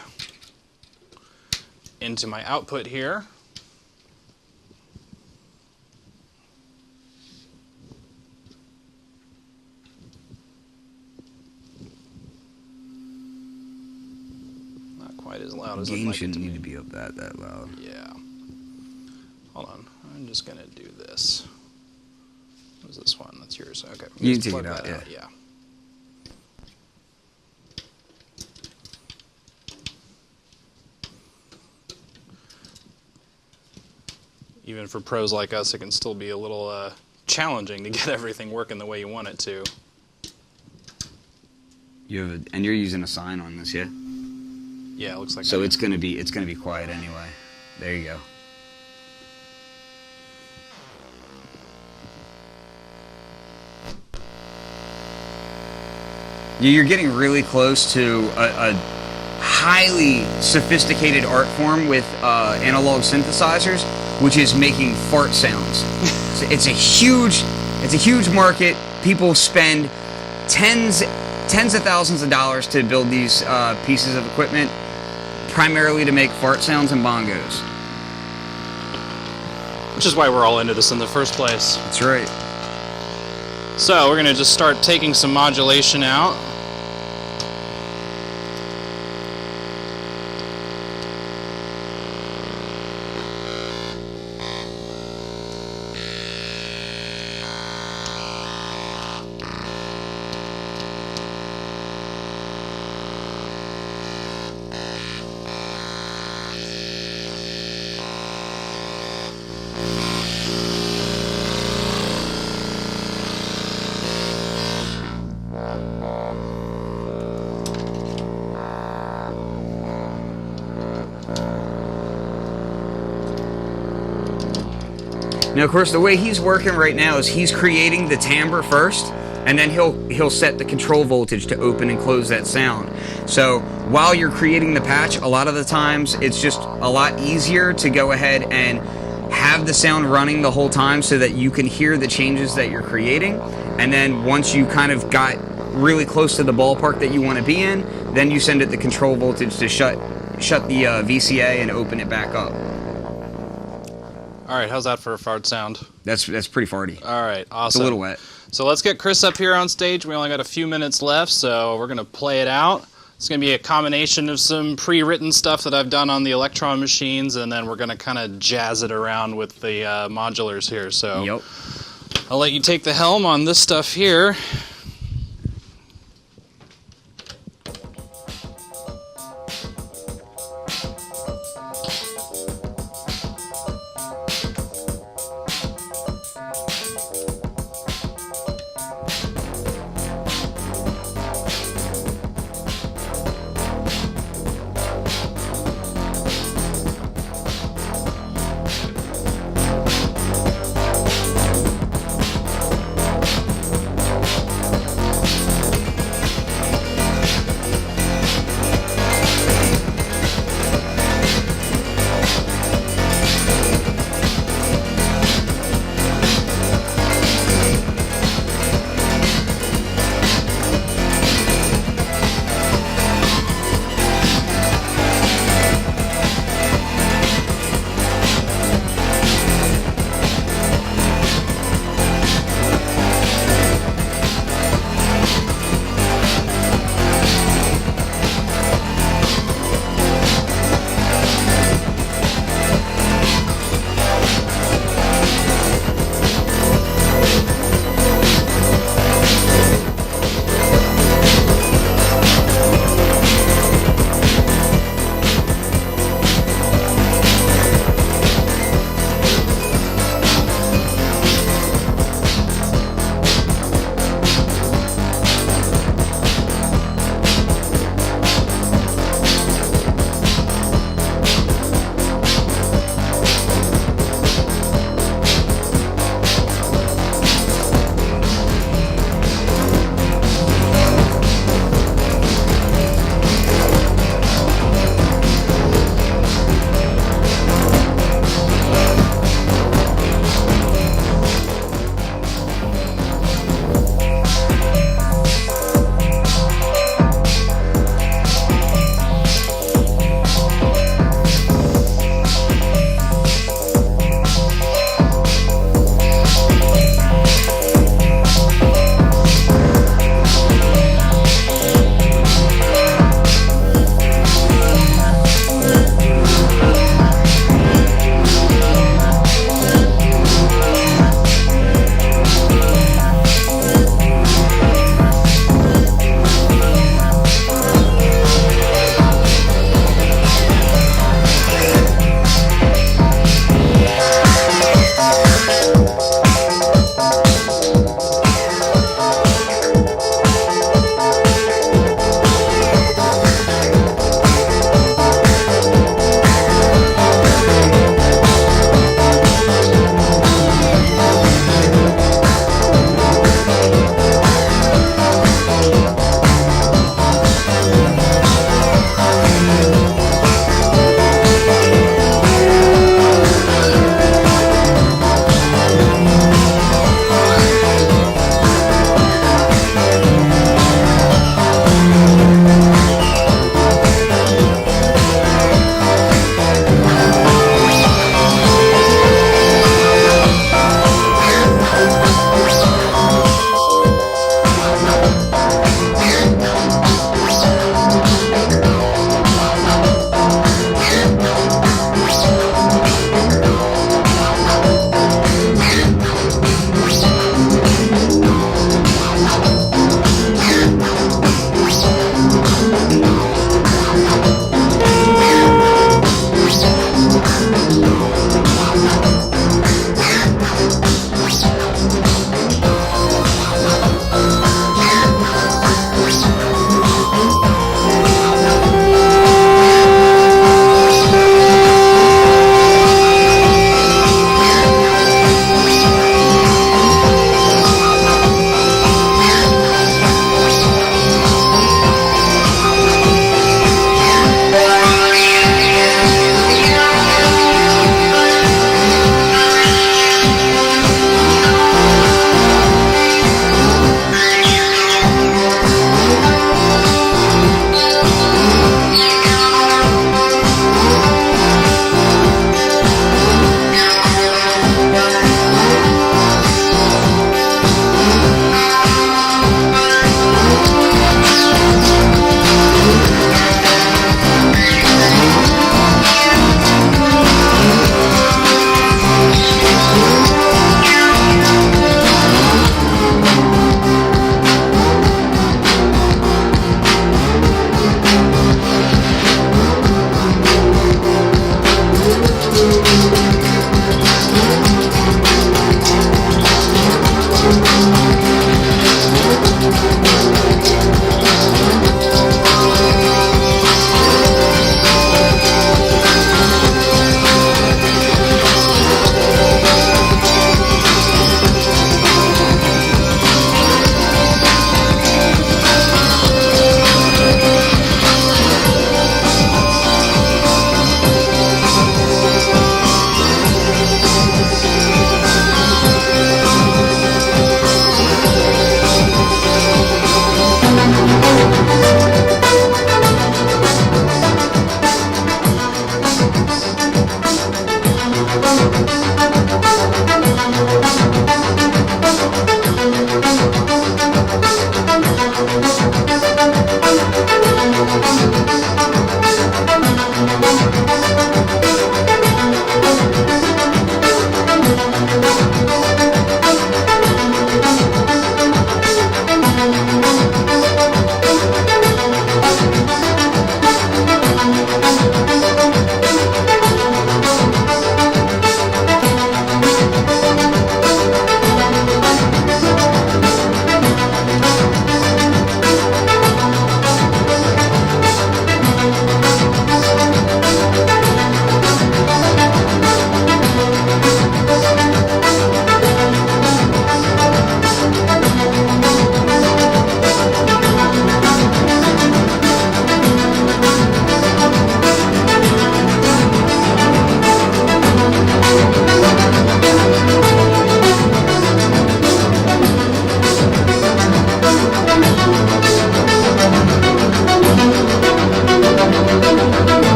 into my output here. Not quite as loud as I'd like it to be. Gain shouldn't need to be up that loud. Yeah. Hold on. I'm just going to do this. What is this one? That's yours. Okay. You can take it out, yeah. Even for pros like us, it can still be a little challenging to get everything working the way you want it to. And you're using a sign on this, yeah? Yeah, it looks like so. It's gonna be quiet anyway. There you go. You're getting really close to a highly sophisticated art form with analog synthesizers, which is making fart sounds. It's a huge market. People spend tens of thousands of dollars to build these pieces of equipment, primarily to make fart sounds and bongos. Which is why we're all into this in the first place. That's right. So we're going to just start taking some modulation out. Now, of course, the way he's working right now is he's creating the timbre first, and then he'll set the control voltage to open and close that sound. So while you're creating the patch, a lot of the times it's just a lot easier to go ahead and have the sound running the whole time so that you can hear the changes that you're creating. And then once you kind of got really close to the ballpark that you want to be in, then you send it the control voltage to shut the VCA and open it back up. All right, how's that for a fart sound? That's pretty farty. All right, awesome. It's a little wet. So let's get Chris up here on stage. We only got a few minutes left, so we're going to play it out. It's going to be a combination of some pre-written stuff that I've done on the Elektron machines, and then we're going to kind of jazz it around with the modulars here. So Yep. I'll let you take the helm on this stuff here.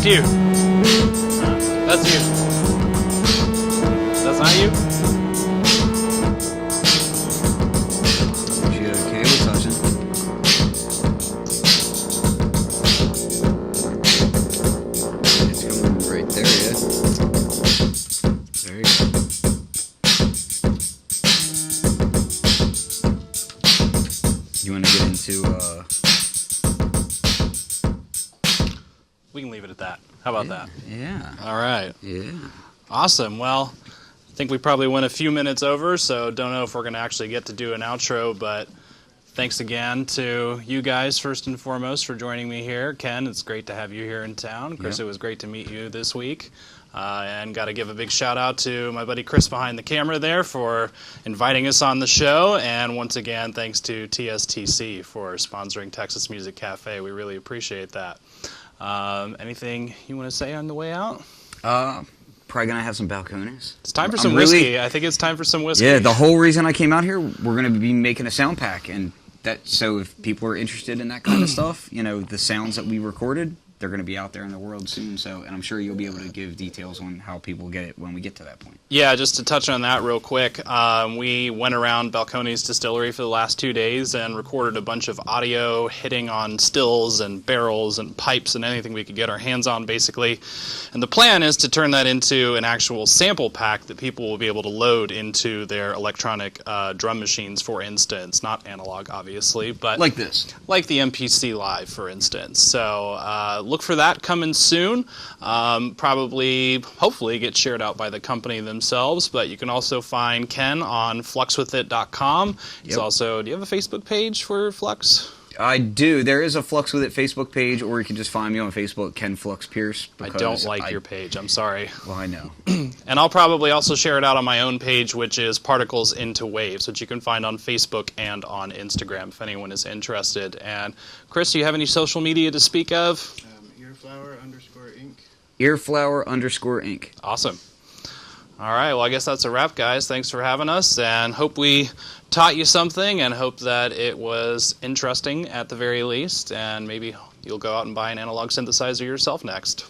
you. That's you. That's not you? She okay with touching? It's coming right there, yeah. There you go. You want to get into, We can leave it at that. How about that? Yeah. All right. Yeah. Awesome. Well, I think we probably went a few minutes over, so don't know if we're going to actually get to do an outro, but thanks again to you guys, first and foremost, for joining me here. Ken, it's great to have you here in town. Chris, Yep. It was great to meet you this week. And got to give a big shout out to my buddy Chris behind the camera there for inviting us on the show. And once again, thanks to TSTC for sponsoring Texas Music Cafe. We really appreciate that. Anything you want to say on the way out? Probably gonna have some Balcones. It's time for I'm some really- whiskey. I think it's time for some whiskey. Yeah, the whole reason I came out here, we're gonna be making a sound pack, and that. So if people are interested in that kind of stuff, you know, the sounds that we recorded, they're gonna be out there in the world soon. So, and I'm sure you'll be able to give details on how people get it when we get to that point. Yeah, just to touch on that real quick, we went around Balcones Distillery for the last 2 days and recorded a bunch of audio hitting on stills and barrels and pipes and anything we could get our hands on, basically. And the plan is to turn that into an actual sample pack that people will be able to load into their electronic drum machines, for instance. Not analog, obviously, but Like this. like the MPC Live, for instance. So look for that coming soon. Probably, hopefully, get shared out by the company themselves. But you can also find Ken on FluxWithIt.com. He's Yep. also, do you have a Facebook page for Flux? I do. There is a Flux With It Facebook page, or you can just find me on Facebook, Ken Flux Pierce. I don't like your page. I'm sorry. Well, I know. And I'll probably also share it out on my own page, which is Particles into Waves, which you can find on Facebook and on Instagram if anyone is interested. And Chris, do you have any social media to speak of? Earflower_Inc. Earflower_Inc. Awesome. All right, well, I guess that's a wrap, guys. Thanks for having us, and hope we taught you something, and hope that it was interesting at the very least, and maybe you'll go out and buy an analog synthesizer yourself next.